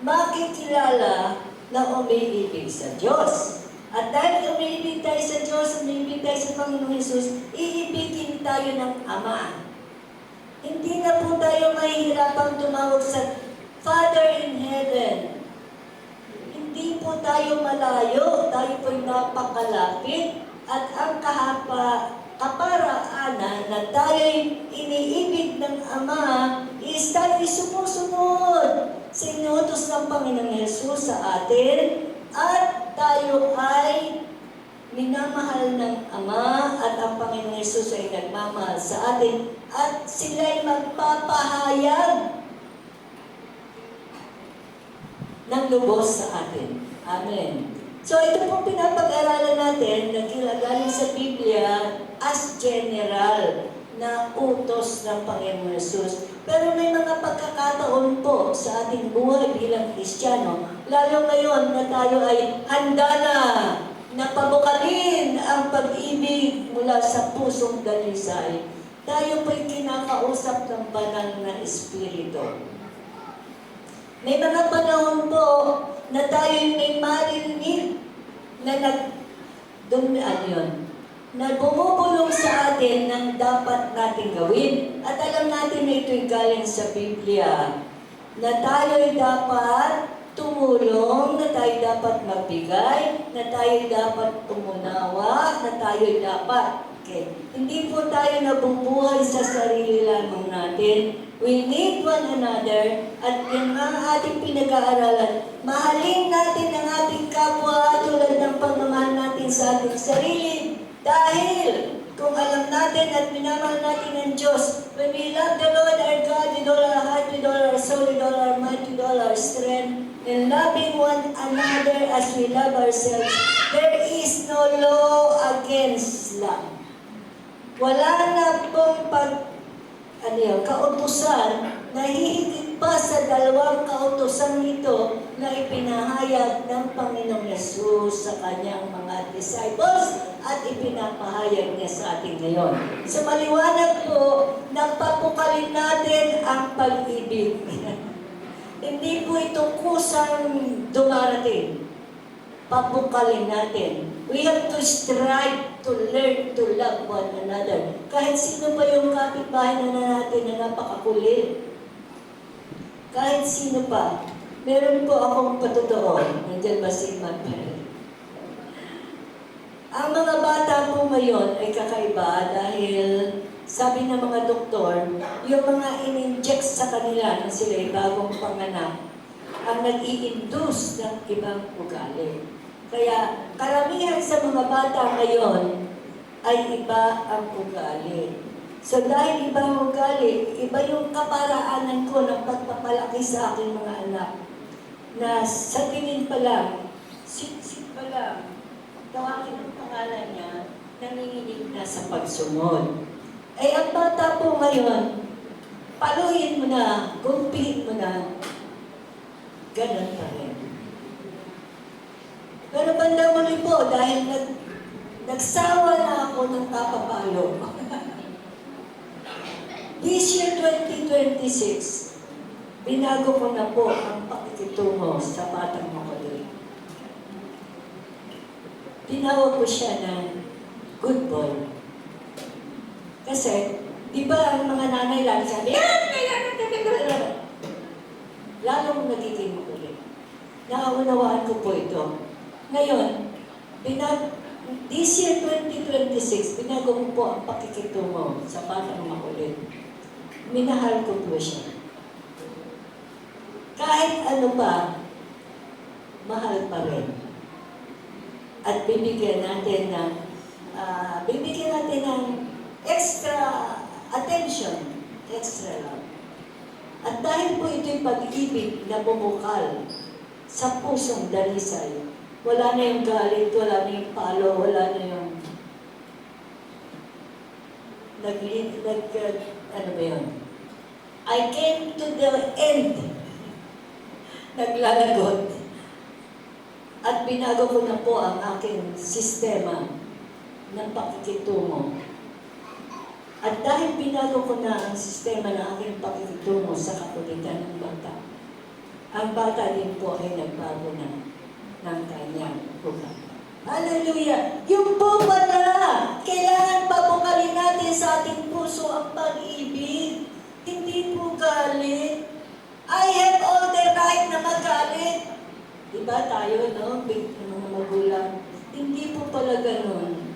makikilala na umiibig sa Diyos. At dahil umiibig tayo sa Diyos, umiibig tayo sa Panginoong Yesus, iibigin tayo ng Ama. Hindi na po tayo mahihirapang tumawag sa Father in Heaven. Hindi po tayo malayo, tayo po'y napakalapit. At ang kaparaanan na tayo'y iniibig ng Ama is tayo'y sumusunod sa inutos ng Panginoong Yesus sa atin at tayo ay minamahal ng Ama at ang Panginoong Yesus ay nagmamahal sa atin at sila'y magpapahayag ng lubos sa atin. Amen. So ito pong pinapag-aralan natin na ginagaling sa Biblia as general na utos ng Panginoong Yesus. Pero may mga pagkakataon po sa ating buhay bilang Kristiyano, lalo ngayon na tayo ay handa na pabukalin ang pag-ibig mula sa pusong dalisay. Tayo po'y kinakausap ng banal na Espiritu. May mga panahon po na tayo'y may marinig na na bumubulong sa atin ng dapat natin gawin. At alam natin na ito'y galing sa Biblia, na tayo'y dapat tumulong, na tayo dapat magbigay, na tayo dapat tumunawa, na tayo dapat. Okay. Hindi po tayo nabubuhay sa sarili lamang natin. We need one another at yung ang ating pinag-aaralan, mahalin natin ang ating kapwa tulad ng pagmamahal natin sa ating sarili. Dahil kung alam natin at minamahal natin ang Diyos, when we love the Lord our God with all our heart, with all our soul, with all our might, with all our strength, and loving one another as we love ourselves, there is no law against love. Wala na pong kautusan na hihigit pa sa dalawang kautusan ito na ipinahayag ng Panginoong Yesus sa kanyang mga disciples at ipinapahayag niya sa atin ngayon. Sa maliwanag po, napapukalin natin ang pag-ibig. Hindi po ito kusang dumarating. Papukalin natin. We have to strive to learn to love one another. Kahit sino pa yung kapitbahay na natin na napakakulit. Kahit sino pa. Meron po akong patotoo. Nandiyan ba si Manuel? Ang mga bata po ngayon ay kakaiba dahil sabi ng mga doktor, yung mga in-inject sa kanila na sila ay bagong panganak ang nag-i-induce ng ibang ugali. Kaya karamihan sa mga bata ngayon ay iba ang ugali. So dahil iba ang ugali, iba yung kaparaanan ko ng pagpapalaki sa aking mga anak na sa tingin pa lang, sit pa lang, tawagin ang pangalan niya, nanginginig na sa pagsunod. Ay ang bata po ngayon, paluin mo na, gumpihin mo na, ganun pa rin. Pero bandang muli po, dahil nagsawa na ako ng kapapalo. This year, 2026, binago ko na po ang pakikitungo sa batang makulit. Tinawag ko siya ng good boy. Kasi, di ba ang mga nanay lang sabi, lalong nagiging makulit. Nakaunawaan ko po ito. Ngayon, this year 2026, binago ko po ang pakikitungo sa batang makulit. Minahal ko po siya. Kahit ano pa, mahal pa rin. At bibigyan natin ng extra attention, extra love. At dahil po ito'y pag-ibig na bumukal sa pusong dalisay, wala na yung galit, wala na yung palo, wala na yung ano ba yun? I came to the end. Naglalagot. At binago ko na po ang aking sistema ng pakikitungo. At dahil binago ko na ang sistema ng aking pakikitungo sa kakulitan ng bata, ang bata din po ay nagbago na ng kanyang ugali. Hallelujah! Yung po pala, kailangan pabukalin natin sa ating puso ang pag-ibig. Hindi po galit. I have all the right na magalit. Diba tayo, no? Mga magulang. Hindi po pala ganun.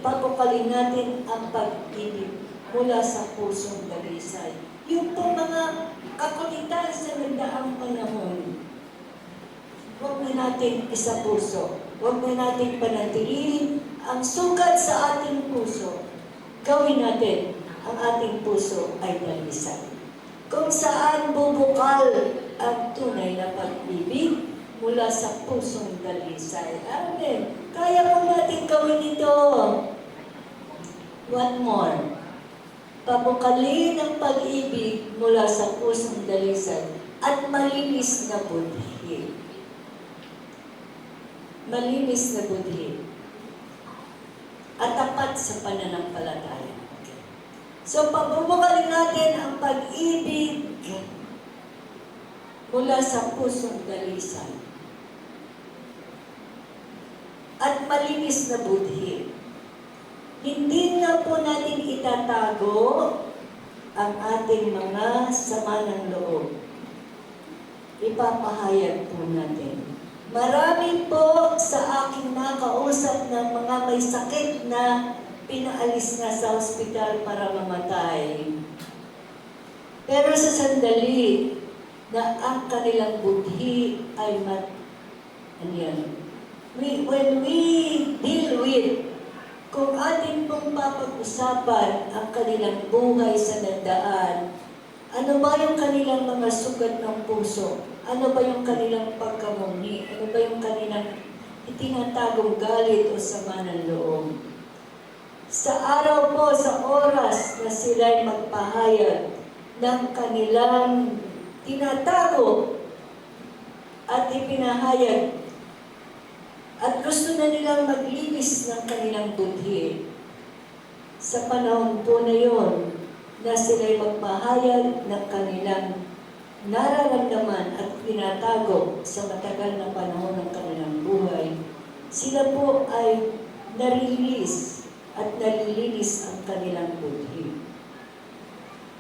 Pabukalin natin ang pag-ibig mula sa pusong dalisay. Yung po mga kakulitan sa nagdaang panahon, huwag na natin isa puso. Huwag na natin panatilihin ang sugat sa ating puso. Gawin natin ang ating puso ay dalisay. Kung saan bubukal ang tunay na pag-ibig mula sa pusong dalisay. Amen. Kaya po natin gawin ito. One more. Pabukalin ang pag-ibig mula sa pusong dalisay at malinis na budhi. Malinis na budhi at tapat sa pananampalataya. So, pabubukalin natin ang pag-ibig mula sa pusong dalisay at malinis na budhi. Hindi na po natin itatago ang ating mga sama ng loob. Ipapahayag po natin. Marami po sa aking nakausap ng mga may sakit na pinaalis na sa ospital para mamatay. Pero sa sandali na ang kanilang budhi ay when we deal with, kung atin pong papag-usapan ang kanilang buhay sa nagdaan, ano ba yung kanilang mga sugat ng puso? Ano ba yung kanilang pagkamunhi? Ano ba yung kanilang itinatagong galit o sama ng loob? Sa araw po, sa oras na sila'y magpahayag ng kanilang tinatago at ipinahayag at gusto na nilang maglinis ng kanilang budhi. Sa panahon po na yun, na sila'y magpahayag ng kanilang nararamdaman at tinatago sa matagal na panahon ng kanilang buhay, sila po ay narilis at nalilinis ang kanilang budhi.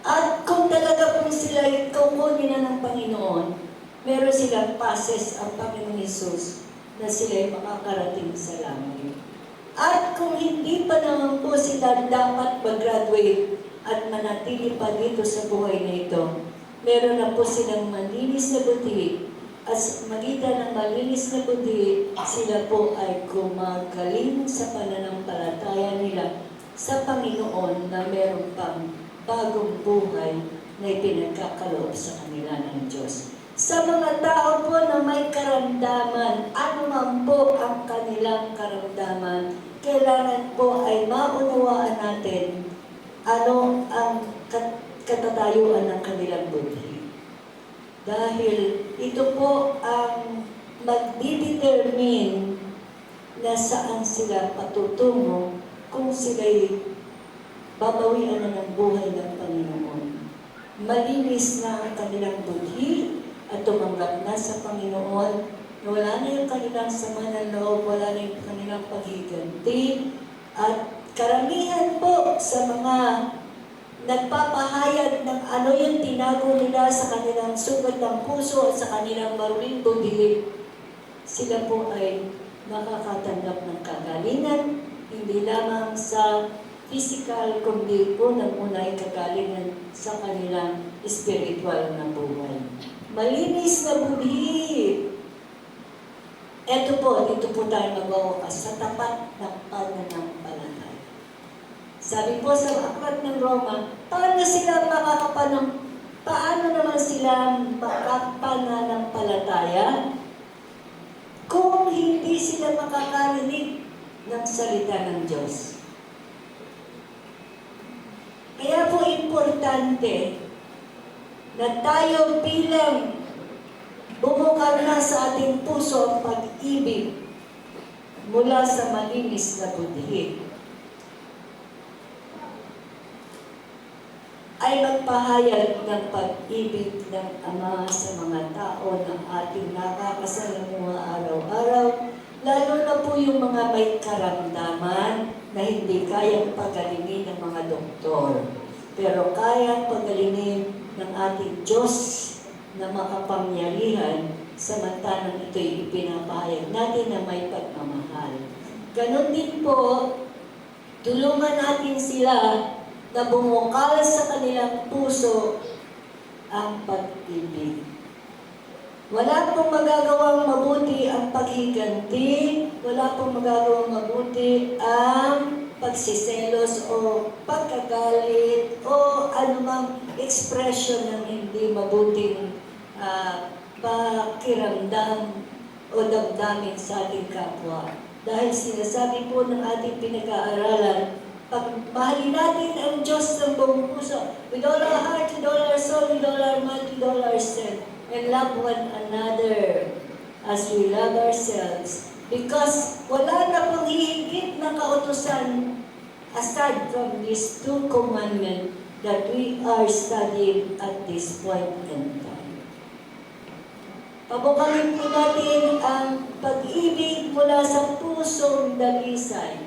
At kung talaga po sila'y kukunin na ng Panginoon, meron silang passes ang Panginoon Hesus na sila'y makakarating sa langit. At kung hindi pa naman po sila dapat mag-graduate at manatili pa dito sa buhay na ito, meron na po silang malinis na budhi. At sa magitan ng malinis na budhi, sila po ay gumagaling sa pananampalataya nila sa Panginoon na meron pang bagong buhay na ipinagkakaloob sa kanila ng Diyos. Sa mga tao po na may karamdaman, ano man po ang kanilang karamdaman, kailangan po ay maunawaan natin ano ang katatayuan ng kanilang budhi. Dahil ito po ang magdidetermine na saan sila patutungo kung sila'y babawian na ng buhay ng Panginoon. Malinis na ang kanilang budhi at tumanggap na sa Panginoon na wala na yung kanilang sama ng loob, wala na yung kanilang paghiganti. At karamihan po sa mga nagpapahayag ng ano yung tinago nila sa kanilang sugat ng puso at sa kanilang maruling budhi, sila po ay makakatanggap ng kagalingan, hindi lamang sa physical, kundi unang-una ay kagalingan sa kanilang spiritual na buhay. Malinis na budhi. Ito po, dito po tayo magwawakas sa tapat ng pananampalataya. Sabi po sa aklat ng Roma, paano naman sila makapananampalataya kung hindi sila makakarinig ng salita ng Diyos? Kaya po importante na tayo bilang bumukal na sa ating puso ang pag-ibig mula sa malinis na budhi, ay magpahayag ng pag-ibig ng Ama sa mga tao ng ating nakakasalamuha araw-araw, lalo na po yung mga may karamdaman na hindi kayang pagalingin ng mga doktor, pero kayang pagalingin ng ating Diyos na makapangyarihan, samantalang ito'y ipinapahayag natin na may pagmamahal. Ganon din po, tulungan natin sila na bumukal sa kanilang puso ang pag-ibig. Wala pong magagawang mabuti ang paghiganti, wala pong magagawang mabuti ang pagsiselos o pagkagalit o anumang expression ng hindi mabuting pakiramdam o damdamin sa ating kapwa. Dahil sinasabi po ng ating pinag-aaralan, pag mahalin natin ang Diyos ng buong puso, with all our heart, with all our soul, with all our mind, with all our strength, and love one another as we love ourselves. Because wala na pong hihigit na kautusan aside from these two commandments that we are studying at this point in time. Pabukalin po natin ang pag-ibig mula sa pusong dalisay.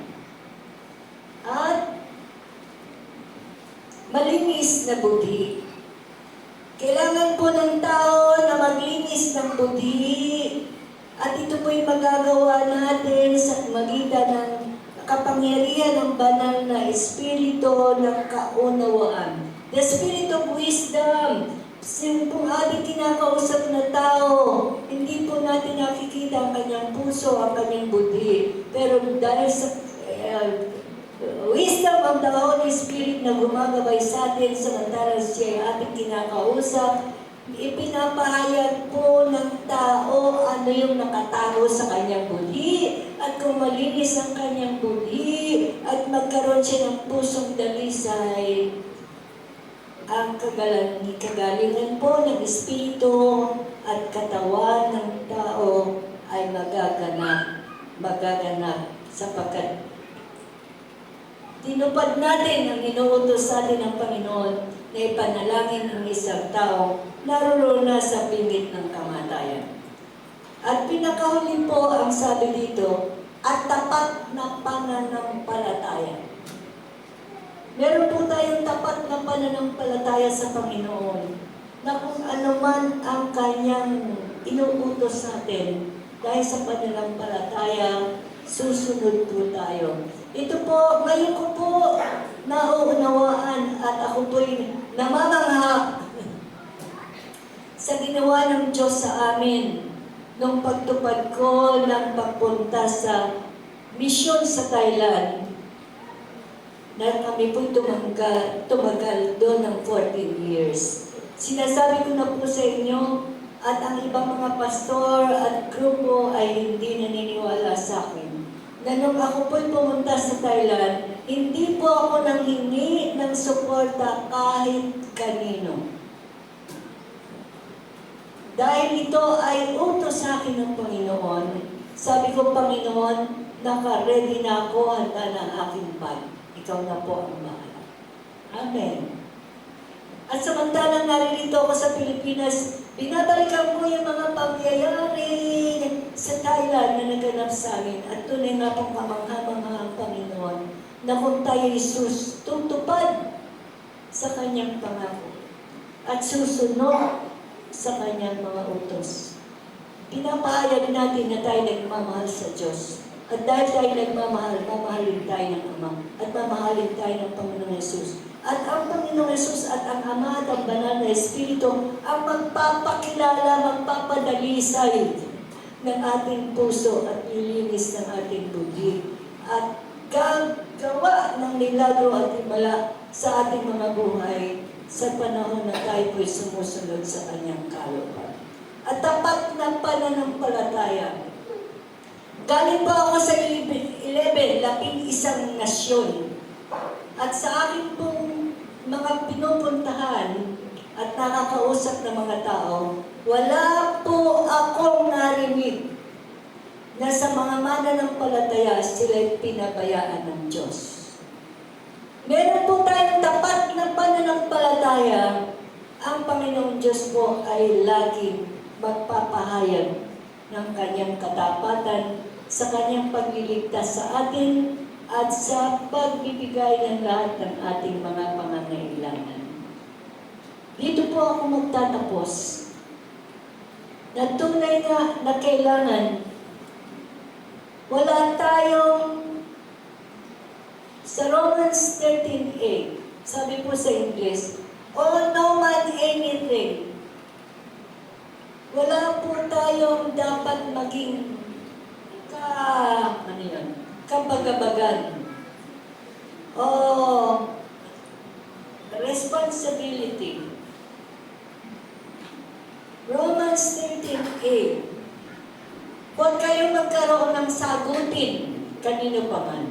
At malinis na budhi. Kailangan po ng tao na maglinis ng budhi. At ito po'y magagawa natin sa magitan ng kapangyarihan ng banal na Espiritu ng kaunawaan. The Spirit of Wisdom. Kung ating kinakausap na tao, hindi po natin nakikita ang kanyang puso, ang kanyang budhi. Pero dahil sa wisdom of the Holy Spirit na gumagabay sa atin samantalang siya ay ating kinakausap, ipinapahayag po ng tao ano yung nakatago sa kanyang budhi at kung malinis ang kanyang budhi at magkaroon siya ng pusong dalisay, ang kagalingan po ng Espiritu at katawan ng tao ay magaganap sapagkat tinupad natin ang inuutos sa atin ng Panginoon na ipanalangin ang isang tao naroon na sa bingit ng kamatayan. At pinakahuli po ang sabi dito, at tapat na pananampalataya. Meron po tayong tapat na pananampalataya sa Panginoon na kung ano man ang kanyang inuutos sa atin, dahil sa pananampalataya, susunod po tayo. Ito po, ngayon ko po nauunawaan at ako po'y namamangha sa ginawa ng Diyos sa amin nung pagtupad ko ng pagpunta sa misyon sa Thailand. Na kami po'y tumagal doon ng 14 years. Sinasabi ko na po sa inyo at ang ibang mga pastor at grupo ay hindi naniniwala sa akin. Na nung ako po'y pumunta sa Thailand, hindi po ako nanghingi ng suporta kahit kanino. Dahil ito ay utos sa akin ng Panginoon, sabi ko, Panginoon, naka-ready na ako, handa na ang aking bag. Ikaw na po ang bahala. Amen. At samantalang naririto ako sa Pilipinas, binabalikan ko yung mga pangyayari sa Thailand na naganap sa amin. At tunay nga pong kamangha-mangha ang Panginoon na kung tayo Jesus tutupad sa kanyang pangako at susunod sa kanyang mga utos. Pinapahayag natin na tayo nagmamahal sa Diyos. At dahil tayo nagmamahal, mamahalin tayo ng Ama at mamahalin tayo ng Panginoong Yesus. At ang Panginoong Yesus at ang Ama at ang Banal na Espiritu ang magpapakilala, magpapadalisay ng ating puso at lilinis ng ating budhi. At gagawa ng milagro at himala sa ating mga buhay sa panahon na tayo po'y sumusunod sa kanyang kalooban. At tapat na pananampalataya. Galing pa ako sa 11 nasyon. At sa aking pong mga pinupuntahan at nakakausap ng mga tao, wala po akong narinig na sa mga mananampalataya sila'y pinabayaan ng Diyos. Meron po tayong tapat na pananampalataya. Ang Panginoong Diyos po ay laging magpapahayag ng kanyang katapatan sa kanyang pagliligtas sa atin at sa pagbibigay ng lahat ng ating mga pangangailangan. Dito po ako magtatapos na tunay na kailangan wala tayong sa Romans 13:8, sabi po sa English, owe no man anything. Wala po tayong dapat maging kabagabagan o responsibility. Romans 13:8. Huwag kayong magkaroon ng sagutin kanino pa man.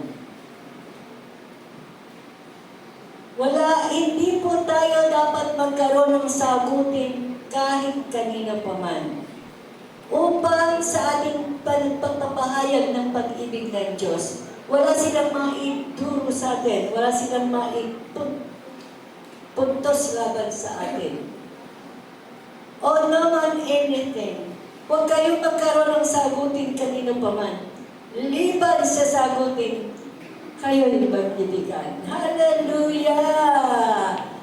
Hindi po tayo dapat magkaroon ng sagutin kahit kanino pa man. Upang sa ating pagpapahayag ng pag-ibig ng Diyos, wala silang maituro sa atin, wala silang maipuntos laban sa atin. O naman anything. Huwag kayong magkaroon ng sagutin kanino pa man. Liban sa sagutin, kayo'y magbibigay. Hallelujah!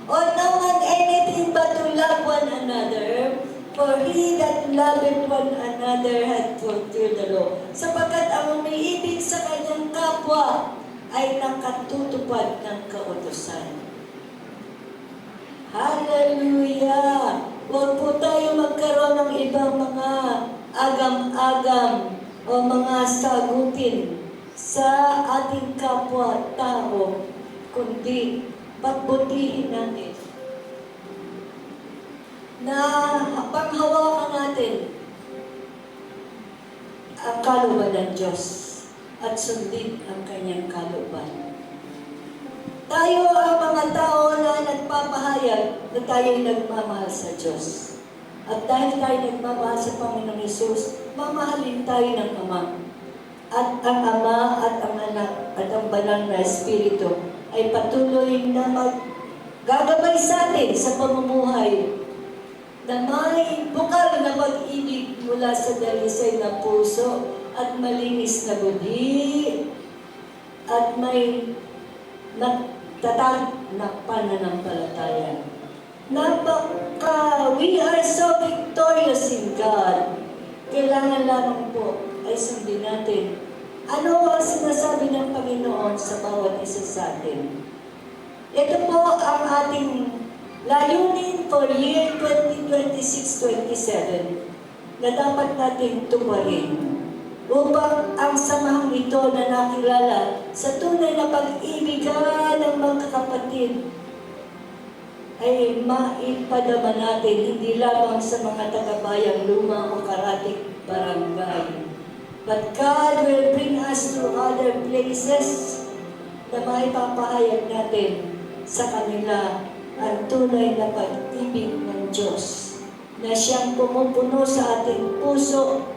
O no one anything but to love one another, for he that loveth one another hath fulfilled the law. Sapagkat ang umiibig sa kanyang kapwa ay nakatutupad ng kautusan. Hallelujah! Huwag po tayo magkaroon ng ibang mga agam-agam o mga sagutin sa ating kapwa-tao, kundi pagbutihin natin na panghawakan natin ang kalooban ng Diyos at sundin ang kanyang kalooban. Tayo ang mga tao na nagpapahayag na tayo'y nagmamahal sa Diyos. At dahil tayo nagmamahal sa Panginoong Hesus, mamahalin tayo ng Ama. At ang Ama at ang Anak at ang Banal na Espiritu ay patuloy na maggagabay sa atin sa pamumuhay na may bukal na pag-ibig mula sa dalisay na puso at malinis na budhi at may tatag na pananampalataya. We are so victorious in God. Kailangan lamang po ay sundin natin ano ang sinasabi ng Panginoon sa bawat isa sa atin. Ito po ang ating layunin for year 2026-27 na dapat natin tuparin upang ang samahang ito na nakilala sa tunay na pag-ibigan ng mga kapatid ay maipadama natin hindi lamang sa mga tagabayang luma o karatig barangay. But God will bring us to other places na maipapahayag natin sa kanila ang tunay na pag-ibig ng Diyos na siyang pumupuno sa ating puso.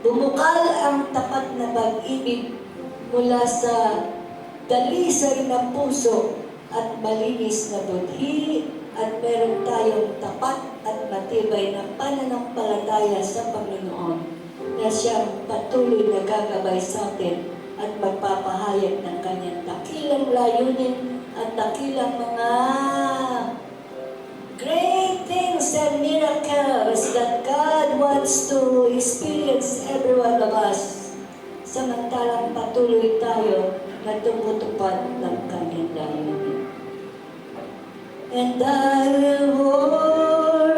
Bumukal ang tapat na pag-ibig mula sa dalisay na puso at malinis na budhi at meron tayong tapat at matibay na pananampalataya sa Panginoon na siyang patuloy na gagabay sa atin at magpapahayag ng kanyang dakilang layunin at dakilang mga great things and miracles that God wants to experience every one of us. Samantalang patuloy tayo na tumutupad ng kanyang layunin. And I will walk